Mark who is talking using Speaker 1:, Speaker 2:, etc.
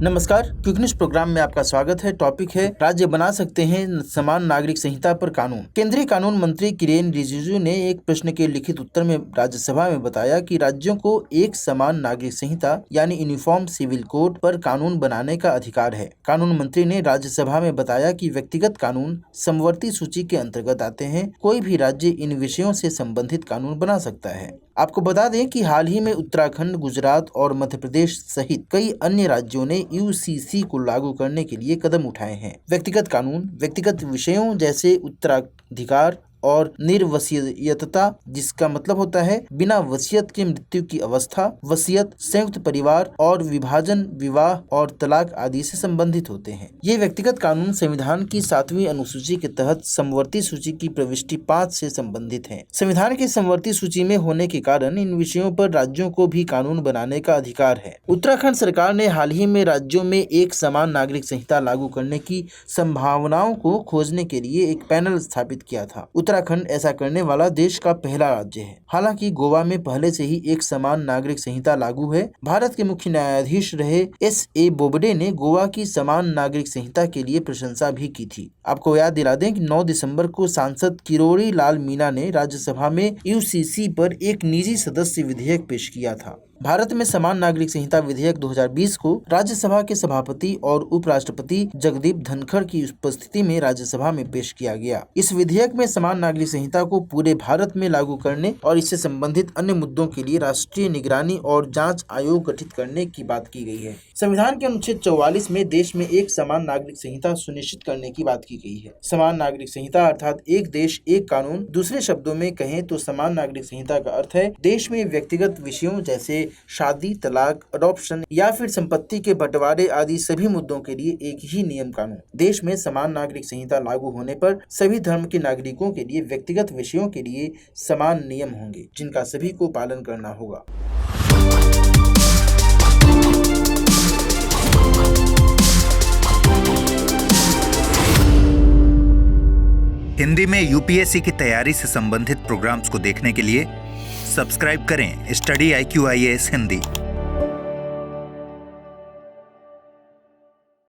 Speaker 1: नमस्कार, quick news programme में आपका स्वागत है। टॉपिक है राज्य बना सकते हैं समान नागरिक संहिता पर कानून। केंद्रीय कानून मंत्री किरेन रिजिजू ने एक प्रश्न के लिखित उत्तर में राज्यसभा में बताया कि राज्यों को एक समान नागरिक संहिता यानी यूनिफॉर्म सिविल कोड पर कानून बनाने का अधिकार है। कानून मंत्री ने राज्यसभा में बताया कि व्यक्तिगत कानून समवर्ती सूची के अंतर्गत आते हैं। कोई भी राज्य इन विषयों से संबंधित कानून बना सकता है। आपको बता दें कि हाल ही में उत्तराखंड, गुजरात और मध्य प्रदेश सहित कई अन्य राज्यों ने यूसीसी को लागू करने के लिए कदम उठाए हैं। व्यक्तिगत कानून व्यक्तिगत विषयों जैसे उत्तराधिकार और निर्वसीयतता, जिसका मतलब होता है बिना वसीयत के मृत्यु की अवस्था, वसीयत, संयुक्त परिवार और विभाजन, विवाह और तलाक आदि से संबंधित होते हैं। ये व्यक्तिगत कानून संविधान की 7वीं अनुसूची के तहत समवर्ती सूची की प्रविष्टि 5 से संबंधित हैं। संविधान की समवर्ती सूची में होने के कारण इन विषयों पर राज्यों को भी कानून बनाने का अधिकार है। उत्तराखंड सरकार ने हाल ही में राज्यों में एक समान नागरिक संहिता लागू करने की संभावनाओं को खोजने के लिए एक पैनल स्थापित किया था। उत्तराखंड ऐसा करने वाला देश का पहला राज्य है। हालांकि गोवा में पहले से ही एक समान नागरिक संहिता लागू है। भारत के मुख्य न्यायाधीश रहे S.A. बोबडे ने गोवा की समान नागरिक संहिता के लिए प्रशंसा भी की थी। आपको याद दिला दें कि 9 दिसंबर को सांसद किरोड़ी लाल मीणा ने राज्यसभा में यूसीसी पर एक निजी सदस्य विधेयक पेश किया था। भारत में समान नागरिक संहिता विधेयक 2020 को राज्यसभा के सभापति और उपराष्ट्रपति जगदीप धनखड़ की उपस्थिति में राज्यसभा में पेश किया गया। इस विधेयक में समान नागरिक संहिता को पूरे भारत में लागू करने और इससे संबंधित अन्य मुद्दों के लिए राष्ट्रीय निगरानी और जांच आयोग गठित करने की बात की गई है। संविधान के अनुच्छेद 44 में देश में एक समान नागरिक संहिता सुनिश्चित करने की बात की गई है। समान नागरिक संहिता अर्थात एक देश एक कानून। दूसरे शब्दों में कहें तो समान नागरिक संहिता का अर्थ है देश में व्यक्तिगत विषयों जैसे शादी, तलाक, अडॉप्शन या फिर संपत्ति के बंटवारे आदि सभी मुद्दों के लिए एक ही नियम कानून। देश में समान नागरिक संहिता लागू होने पर सभी धर्म के नागरिकों के लिए व्यक्तिगत विषयों के लिए समान नियम होंगे, जिनका सभी को पालन करना होगा।
Speaker 2: हिंदी में यूपीएससी की तैयारी से संबंधित प्रोग्राम्स को देखने के लिए सब्सक्राइब करें स्टडी IQ IAS हिंदी।